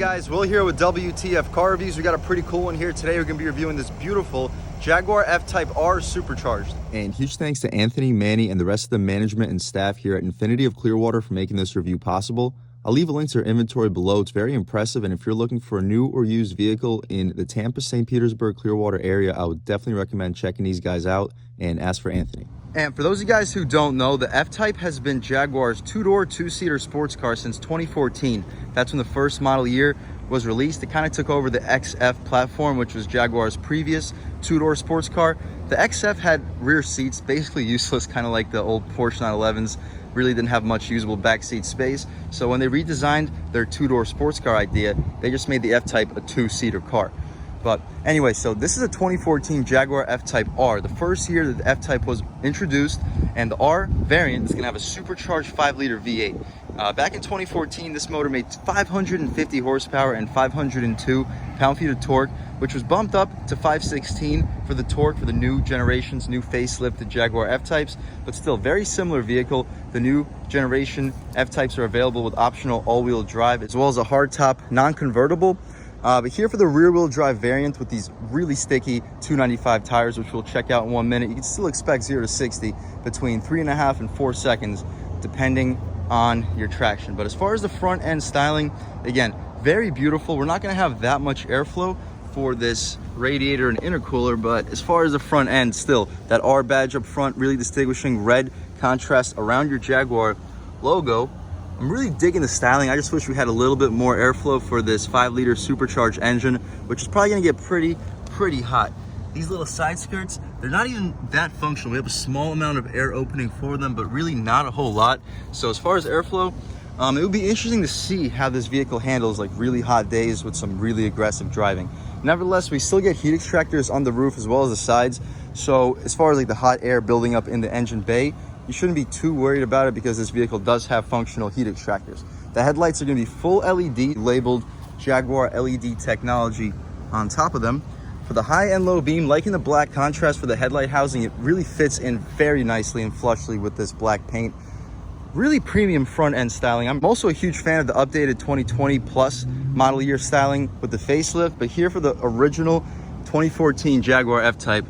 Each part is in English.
guys, Will here with W.T.F car reviews. We got a pretty cool one here today. We're going to be reviewing this beautiful Jaguar F-Type R supercharged. And huge thanks to Anthony, Manny, and the rest of the management and staff here at Infinity of Clearwater for making this review possible. I'll leave a link to their inventory below. It's very impressive, and if you're looking for a new or used vehicle in the Tampa, St. Petersburg, Clearwater area, I would definitely recommend checking these guys out and ask for Anthony. And for those of you guys who don't know, the F-Type has been Jaguar's two-door, two-seater sports car since 2014. That's when the first model year was released. It kind of took over the XF platform, which was Jaguar's previous two-door sports car. The XF had rear seats, basically useless, kind of like the old Porsche 911s. Really didn't have much usable backseat space. So when they redesigned their two-door sports car idea, they just made the F-Type a two-seater car. But anyway, so this is a 2014 Jaguar F-Type R, the first year that the F-Type was introduced, and the R variant is going to have a supercharged 5-liter V8. Back in 2014, this motor made 550 horsepower and 502 pound-feet of torque, which was bumped up to 516 for the torque for the new generations, new facelifted Jaguar F-Types, but still very similar vehicle. The new generation F-Types are available with optional all-wheel drive, as well as a hardtop non-convertible. But here for the rear-wheel drive variant with these really sticky 295 tires, which we'll check out in 1 minute, you can still expect 0 to 60 between 3.5 and 4 seconds, depending on your traction. But as far as the front end styling, again, very beautiful. We're not going to have that much airflow for this radiator and intercooler, but as far as the front end, still that R badge up front, really distinguishing red contrast around your Jaguar logo. I'm really digging the styling. I just wish we had a little bit more airflow for this 5-liter supercharged engine, which is probably going to get pretty hot. These little side skirts, they're not even that functional. We have a small amount of air opening for them, but really not a whole lot. So as far as airflow, it would be interesting to see how this vehicle handles like really hot days with some really aggressive driving. Nevertheless, we still get heat extractors on the roof as well as the sides. So as far as like the hot air building up in the engine bay, you shouldn't be too worried about it because this vehicle does have functional heat extractors. The headlights are going to be full LED, labeled Jaguar LED technology on top of them. For the high and low beam, liking the black contrast for the headlight housing, it really fits in very nicely and flushly with this black paint. Really premium front end styling. I'm also a huge fan of the updated 2020 plus model year styling with the facelift, but here for the original 2014 Jaguar F-Type,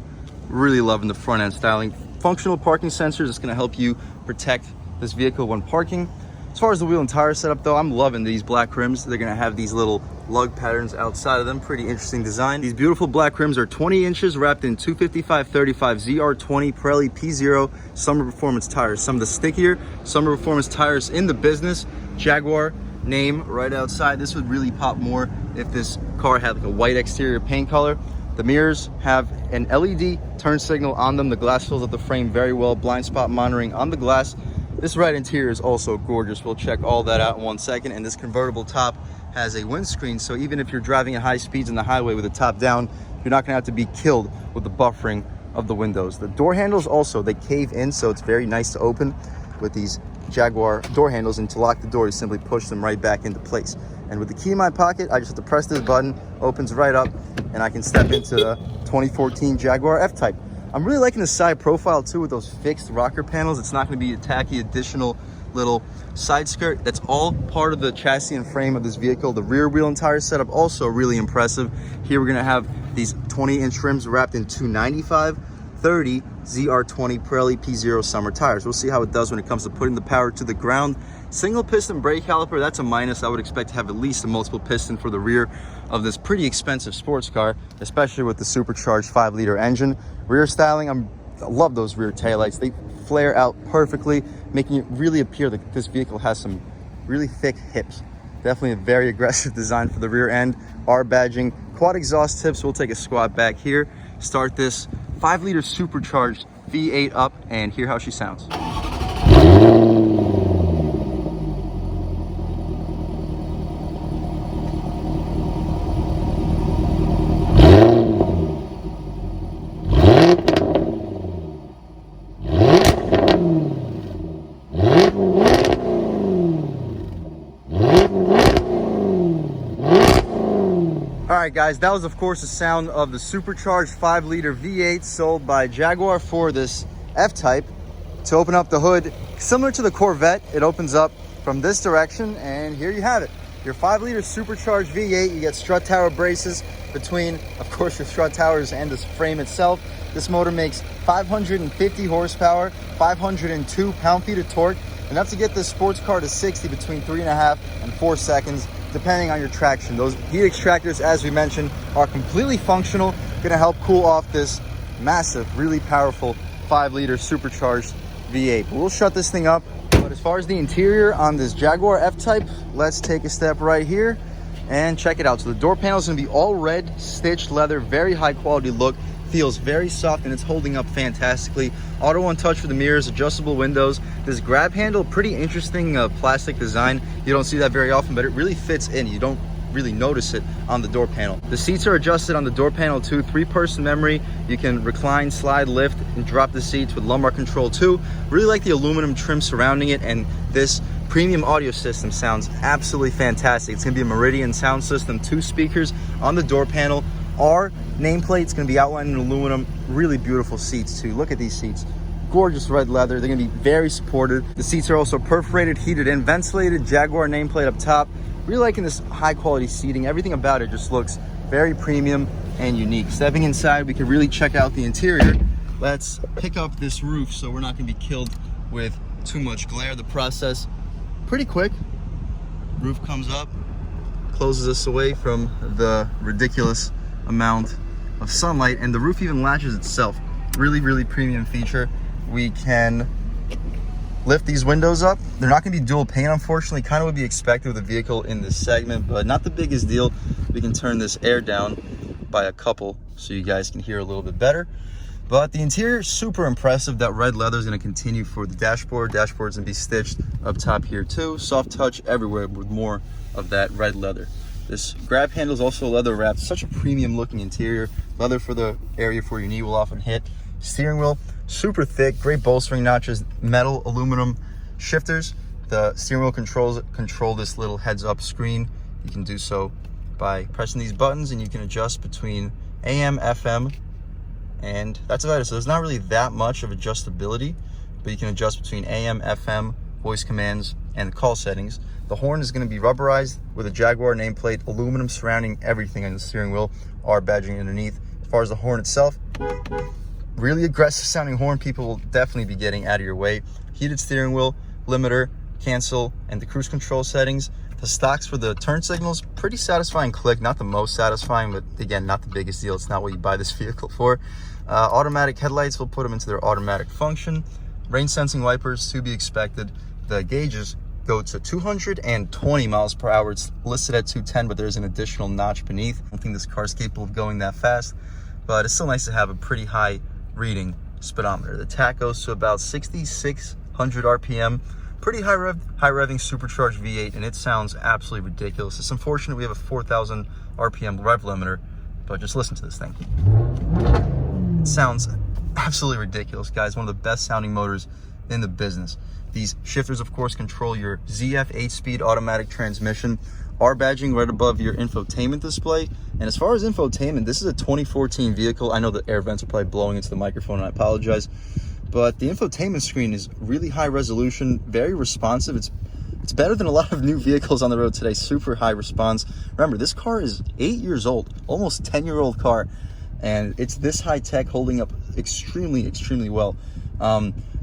really loving the front end styling. Functional parking sensors, it's going to help you protect this vehicle when parking. As far as the wheel and tire setup though, I'm loving these black rims. They're going to have these little lug patterns outside of them. Pretty interesting design. These beautiful black rims are 20 inches wrapped in 255/35 ZR20 Pirelli P0 Summer Performance tires. Some of the stickier Summer Performance tires in the business. Jaguar name right outside. This would really pop more if this car had like a white exterior paint color. The mirrors have an LED turn signal on them. The glass fills up the frame very well. Blind spot monitoring on the glass. This red interior is also gorgeous. We'll check all that out in 1 second. And this convertible top has a windscreen, so even if you're driving at high speeds on the highway with the top down, you're not going to have to be killed with the buffering of the windows. The door handles also, they cave in, so it's very nice to open with these Jaguar door handles, and to lock the door, you simply push them right back into place. And with the key in my pocket, I just have to press this button, opens right up, and I can step into the 2014 Jaguar F-Type. I'm really liking the side profile too with those fixed rocker panels. It's not going to be a tacky additional little side skirt. That's all part of the chassis and frame of this vehicle. The rear wheel and tire setup also really impressive. Here we're going to have these 20-inch rims wrapped in 295/30 ZR20 Pirelli P0 summer tires. We'll see how it does when it comes to putting the power to the ground. Single piston brake caliper, that's a minus. I would expect to have at least a multiple piston for the rear of this pretty expensive sports car, especially with the supercharged 5-liter engine. Rear styling, I love those rear taillights. They flare out perfectly, making it really appear that this vehicle has some really thick hips. Definitely a very aggressive design for the rear end. R badging, quad exhaust tips. We'll take a squat back here, start this 5-liter supercharged V8 up, and hear how she sounds. Alright guys, that was of course the sound of the supercharged 5-liter V8 sold by Jaguar for this F-Type. To open up the hood, similar to the Corvette, it opens up from this direction, and here you have it. Your 5-liter supercharged V8, you get strut tower braces between, of course, your strut towers and this frame itself. This motor makes 550 horsepower, 502 pound-feet of torque, and that's to get this sports car to 60 between 3.5 and 4 seconds, depending on your traction. Those heat extractors, as we mentioned, are completely functional, gonna help cool off this massive, really powerful 5-liter supercharged V8. But we'll shut this thing up. But as far as the interior on this Jaguar F-Type, let's take a step right here and check it out. So the door panel is gonna be all red, stitched leather, very high quality look. Feels very soft and it's holding up fantastically. Auto one touch for the mirrors, adjustable windows. This grab handle, pretty interesting plastic design. You don't see that very often, but it really fits in. You don't really notice it on the door panel. The seats are adjusted on the door panel too. 3-person memory. You can recline, slide, lift, and drop the seats with lumbar control too. Really like the aluminum trim surrounding it, and this premium audio system sounds absolutely fantastic. It's gonna be a Meridian sound system, 2 speakers on the door panel. Our nameplate's gonna be outlined in aluminum. Really beautiful seats too. Look at these seats. Gorgeous red leather. They're gonna be very supported. The seats are also perforated, heated, and ventilated. Jaguar nameplate up top. Really liking this high quality seating. Everything about it just looks very premium and unique. Stepping inside, we can really check out the interior. Let's pick up this roof so we're not gonna be killed with too much glare. The process, pretty quick. Roof comes up, closes us away from the ridiculous amount of sunlight, and the roof even latches itself. Really, really premium feature. We can lift these windows up. They're not going to be dual pane, unfortunately. Kind of would be expected with a vehicle in this segment, but not the biggest deal. We can turn this air down by a couple so you guys can hear a little bit better. But the interior, super impressive. That red leather is going to continue for the dashboard. Dashboard's going to be stitched up top here too. Soft touch everywhere with more of that red leather. This grab handle is also leather wrapped. Such a premium looking interior. Leather for the area where your knee will often hit. Steering wheel, super thick, great bolstering notches, metal, aluminum shifters. The steering wheel control this little heads up screen. You can do so by pressing these buttons, and you can adjust between AM, FM, and that's about it. So there's not really that much of adjustability, but you can adjust between AM, FM, voice commands, and call settings. The horn is going to be rubberized with a Jaguar nameplate, aluminum surrounding everything on the steering wheel, R badging underneath. As far as the horn itself, really aggressive sounding horn. People will definitely be getting out of your way. Heated steering wheel, limiter, cancel, and the cruise control settings. The stocks for the turn signals, pretty satisfying click. Not the most satisfying, but again, not the biggest deal. It's not what you buy this vehicle for. Automatic headlights, we'll put them into their automatic function. Rain sensing wipers, to be expected. The gauges go to 220 miles per hour. It's listed at 210, but there's an additional notch beneath. I don't think this car is capable of going that fast, but it's still nice to have a pretty high reading speedometer. The tach goes to about 6,600 RPM. Pretty high revving supercharged V8, and it sounds absolutely ridiculous. It's unfortunate we have a 4,000 RPM rev limiter, but just listen to this thing. It sounds absolutely ridiculous, guys. One of the best sounding motors in the business. These shifters, of course, control your ZF 8-speed automatic transmission. R badging right above your infotainment display. And as far as infotainment, this is a 2014 vehicle. I know the air vents are probably blowing into the microphone, and I apologize. But the infotainment screen is really high resolution, very responsive. It's better than a lot of new vehicles on the road today. Super high response. Remember, this car is 8 years old, almost 10-year-old car, and it's this high tech, holding up extremely, extremely well.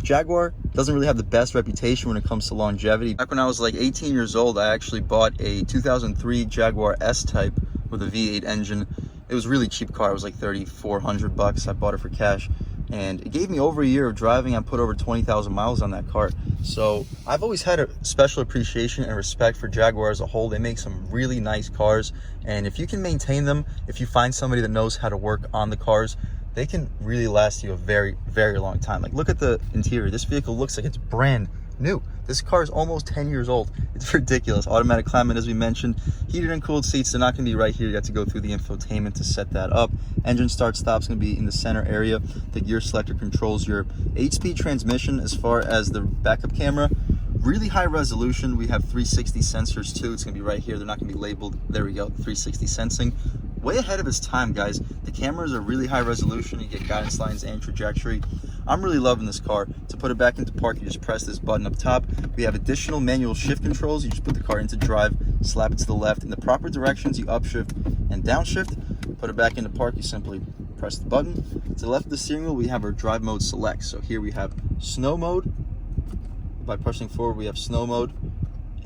Jaguar doesn't really have the best reputation when it comes to longevity. Back when I was like 18 years old, I actually bought a 2003 Jaguar S-Type with a V8 engine. It was a really cheap car. It was like $3,400. I bought it for cash, and it gave me over a year of driving. I put over 20,000 miles on that car. So I've always had a special appreciation and respect for Jaguar as a whole. They make some really nice cars, and if you can maintain them, if you find somebody that knows how to work on the cars, they can really last you a very, very long time. Like, look at the interior. This vehicle looks like it's brand new. This car is almost 10 years old. It's ridiculous. Automatic climate, as we mentioned. Heated and cooled seats. They're not going to be right here. You have to go through the infotainment to set that up. Engine start stop is going to be in the center area. The gear selector controls your 8-speed transmission. As far as the backup camera, really high resolution. We have 360 sensors too. It's going to be right here. They're not going to be labeled. There we go. 360 sensing. Way ahead of its time, guys. The cameras are really high resolution. You get guidance lines and trajectory. I'm really loving this car. To put it back into park, you just press this button up top. We have additional manual shift controls. You just put the car into drive, slap it to the left. In the proper directions, you upshift and downshift. Put it back into park, you simply press the button. To the left of the steering wheel, we have our drive mode select. So here we have snow mode. By pressing forward, we have snow mode,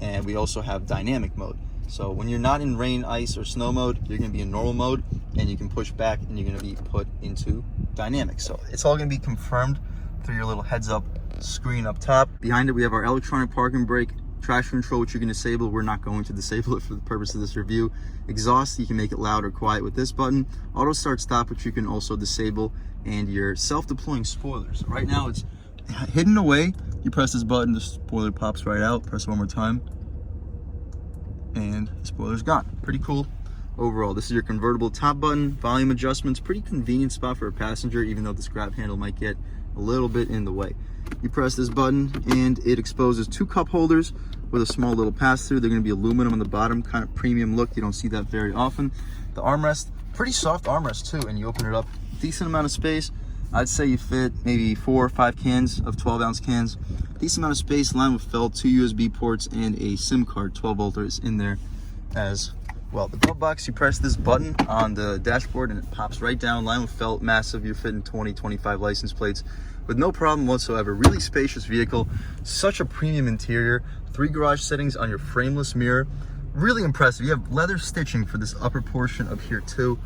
and we also have dynamic mode. So when you're not in rain, ice, or snow mode, you're gonna be in normal mode, and you can push back and you're gonna be put into dynamic. So it's all gonna be confirmed through your little heads up screen up top. Behind it, we have our electronic parking brake, traction control, which you can disable. We're not going to disable it for the purpose of this review. Exhaust, you can make it loud or quiet with this button. Auto start stop, which you can also disable, and your self-deploying spoilers. Right now it's hidden away. You press this button, the spoiler pops right out. Press it one more time, and the spoiler's gone. Pretty cool overall. This is your convertible top button. Volume adjustments, pretty convenient spot for a passenger, even though this grab handle might get a little bit in the way. You press this button and it exposes 2 cup holders with a small little pass-through. They're going to be aluminum on the bottom, kind of premium look. You don't see that very often. The armrest, pretty soft armrest too, and you open it up, decent amount of space. I'd say you fit maybe 4 or 5 cans of 12-ounce cans. Decent amount of space, lined with felt, 2 USB ports, and a SIM card, 12 volt is in there as well. The glove box, you press this button on the dashboard and it pops right down, lined with felt, massive. You're fitting 20, 25 license plates with no problem whatsoever. Really spacious vehicle, such a premium interior. 3 garage settings on your frameless mirror. Really impressive. You have leather stitching for this upper portion up here too.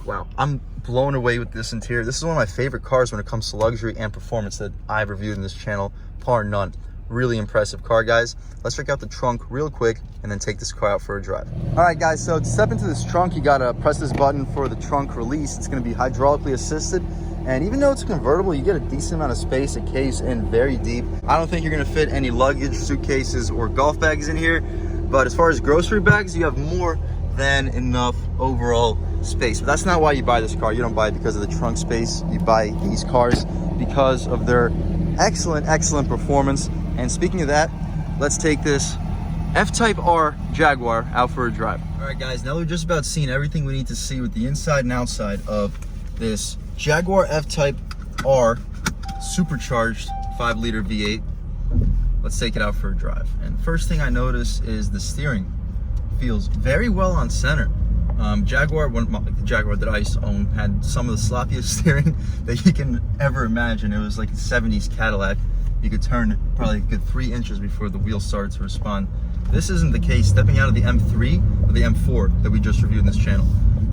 Wow, I'm blown away with this interior. This is one of my favorite cars when it comes to luxury and performance that I've reviewed in this channel, par none. Really impressive car, guys. Let's check out the trunk real quick and then take this car out for a drive. All right, guys, so to step into this trunk, you gotta press this button for the trunk release. It's gonna be hydraulically assisted. And even though it's convertible, you get a decent amount of space. It caves in very deep. I don't think you're gonna fit any luggage, suitcases, or golf bags in here. But as far as grocery bags, you have more than enough overall space. But that's not why you buy this car. You don't buy it because of the trunk space. You buy these cars because of their excellent performance. And speaking of that, let's take this F-Type R Jaguar out for a drive. All right, guys, now we've just about seen everything we need to see with the inside and outside of this Jaguar F-Type R supercharged 5-liter V8. Let's take it out for a drive. And first thing I notice is the steering feels very well on center. Jaguar, the Jaguar that I used to own, had some of the sloppiest steering that you can ever imagine. It was like a 70s Cadillac. You could turn probably a good 3 inches before the wheel started to respond. This isn't the case. Stepping out of the M3 or the M4 that we just reviewed in this channel,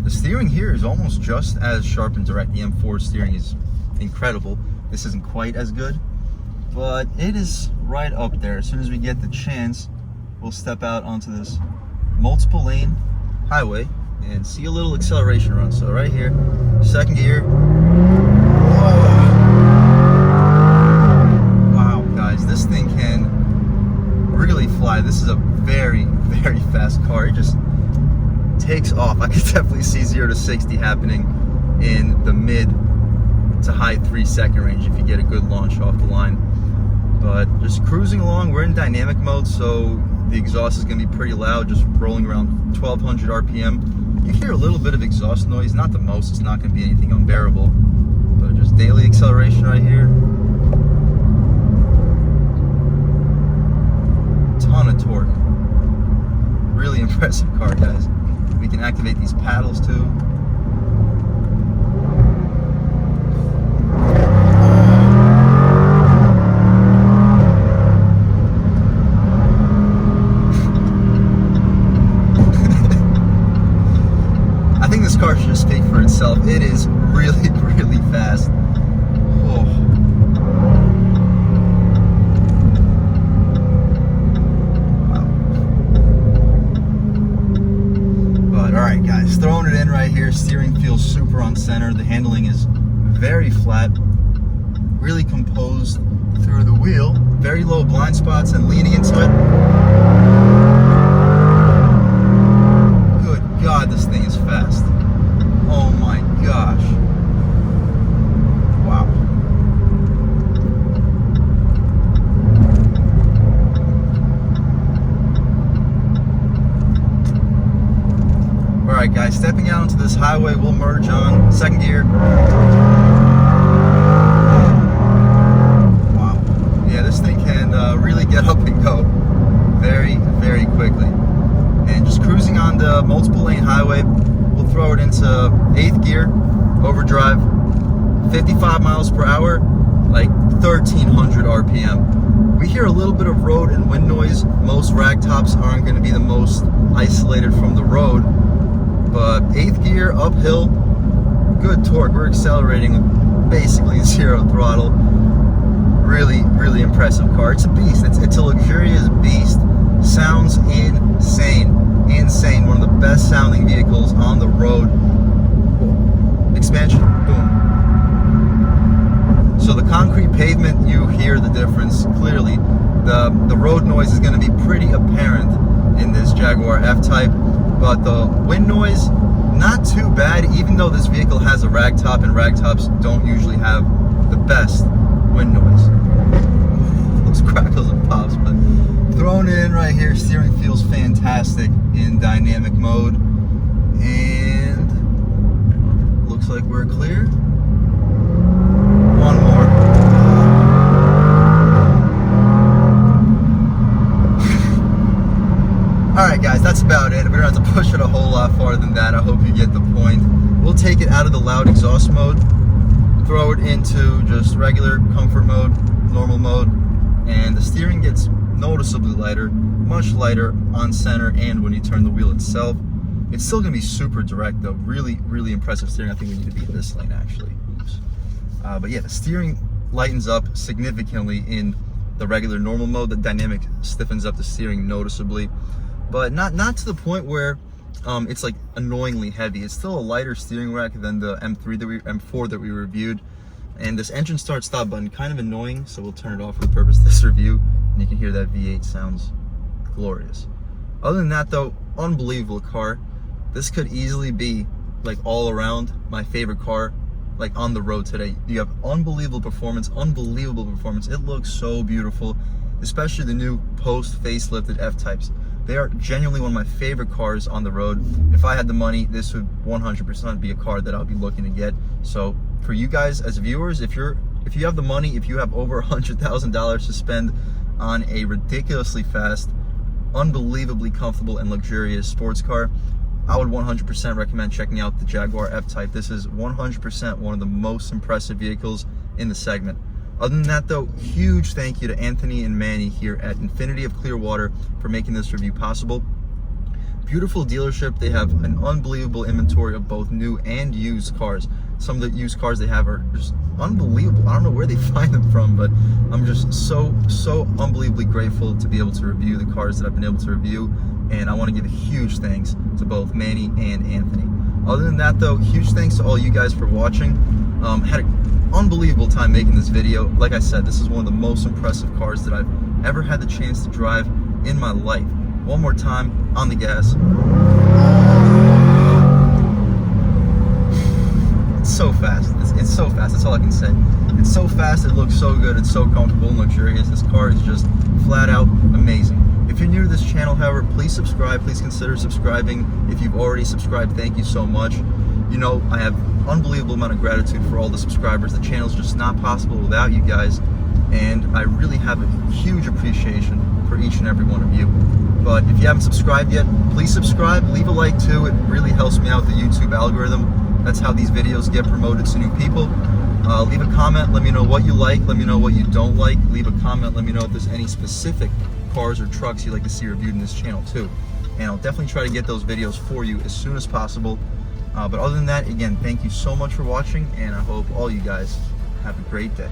the steering here is almost just as sharp and direct. The M4 steering is incredible. This isn't quite as good, but it is right up there. As soon as we get the chance, we'll step out onto this multiple lane highway and see a little acceleration run. So right here, 2nd gear. Wow, guys, this thing can really fly. This is a very fast car. It just takes off. I could definitely see 0 to 60 happening in the mid to high 3-second range if you get a good launch off the line. But just cruising along. We're in dynamic mode, so the exhaust is going to be pretty loud, just rolling around 1200 RPM. You hear a little bit of exhaust noise, not the most. It's not going to be anything unbearable, but just daily acceleration right here. Ton of torque. Really impressive car, guys. We can activate these paddles too. I think this car should just speak for itself. It is really fast. Oh. But all right, guys, throwing it in right here. Steering feels super on center. The handling is very flat, really composed through the wheel. Very low blind spots, and leaning into it. Good God, this thing is fast. Oh my gosh. Wow. All right, guys, stepping out into this highway, we'll merge on 2nd gear. Wow. Yeah, this thing can really get up and go very quickly. And just on the multiple lane highway. We'll throw it into 8th gear, overdrive, 55 miles per hour, like 1300 RPM. We hear a little bit of road and wind noise. Most rag tops aren't going to be the most isolated from the road, but 8th gear, uphill, good torque. We're accelerating with basically 0 throttle. Really, really impressive car. It's a beast. It's a luxurious beast. Sounds insane. Insane. One of the best sounding vehicles on the road. Expansion, boom. So the concrete pavement, you hear the difference clearly. The road noise is going to be pretty apparent in this Jaguar F-Type, but the wind noise, not too bad, even though this vehicle has a rag top, and rag tops don't usually have the best wind noise. Those crackles and pops, but thrown in right here, steering feels fantastic in dynamic mode, and looks like we're clear. One more. Alright guys, that's about it. We don't have to push it a whole lot farther than that. I hope you get the point. We'll take it out of the loud exhaust mode, throw it into just regular comfort mode, normal mode, and the steering gets noticeably lighter, much lighter on center and when you turn the wheel itself. It's still going to be super direct though. Really, really impressive steering. I think we need to be in this lane actually. Oops. But yeah, the steering lightens up significantly in the regular normal mode. The dynamic stiffens up the steering noticeably, but not to the point where it's like annoyingly heavy. It's still a lighter steering rack than the M4 that we reviewed. And this engine start stop button, kind of annoying, so we'll turn it off for the purpose of this review, and you can hear that V8 sounds glorious. Other than that though, unbelievable car. This could easily be like all around my favorite car, like on the road today. You have unbelievable performance. It looks so beautiful, especially the new post facelifted F-Types. They are genuinely one of my favorite cars on the road. If I had the money, this would 100% be a car that I'll be looking to get. So for you guys as viewers, if you have the money, if you have over $100,000 to spend on a ridiculously fast, unbelievably comfortable and luxurious sports car, I would 100% recommend checking out the Jaguar F-Type. This is 100% one of the most impressive vehicles in the segment. Other than that though, huge thank you to Anthony and Manny here at Infinity of Clearwater for making this review possible. Beautiful dealership. They have an unbelievable inventory of both new and used cars. Some of the used cars they have are just unbelievable. I don't know where they find them from, but I'm just so unbelievably grateful to be able to review the cars that I've been able to review, and I want to give a huge thanks to both Manny and Anthony. Other than that though, huge thanks to all you guys for watching. Had an unbelievable time making this video. Like I said, this is one of the most impressive cars that I've ever had the chance to drive in my life. One more time, on the gas. It's so fast. It's so fast. That's all I can say. It's so fast. It looks so good. It's so comfortable and luxurious. This car is just flat out amazing. If you're new to this channel, however, please subscribe. Please consider subscribing. If you've already subscribed, thank you so much. You know, I have unbelievable amount of gratitude for all the subscribers. The channel's just not possible without you guys, and I really have a huge appreciation for each and every one of you. But if you haven't subscribed yet, please subscribe. Leave a like too. It really helps me out with the YouTube algorithm. That's how these videos get promoted to new people. Leave a comment. Let me know what you like. Let me know what you don't like. Leave a comment. Let me know if there's any specific cars or trucks you'd like to see reviewed in this channel too. And I'll definitely try to get those videos for you as soon as possible. But other than that, again, thank you so much for watching, and I hope all you guys have a great day.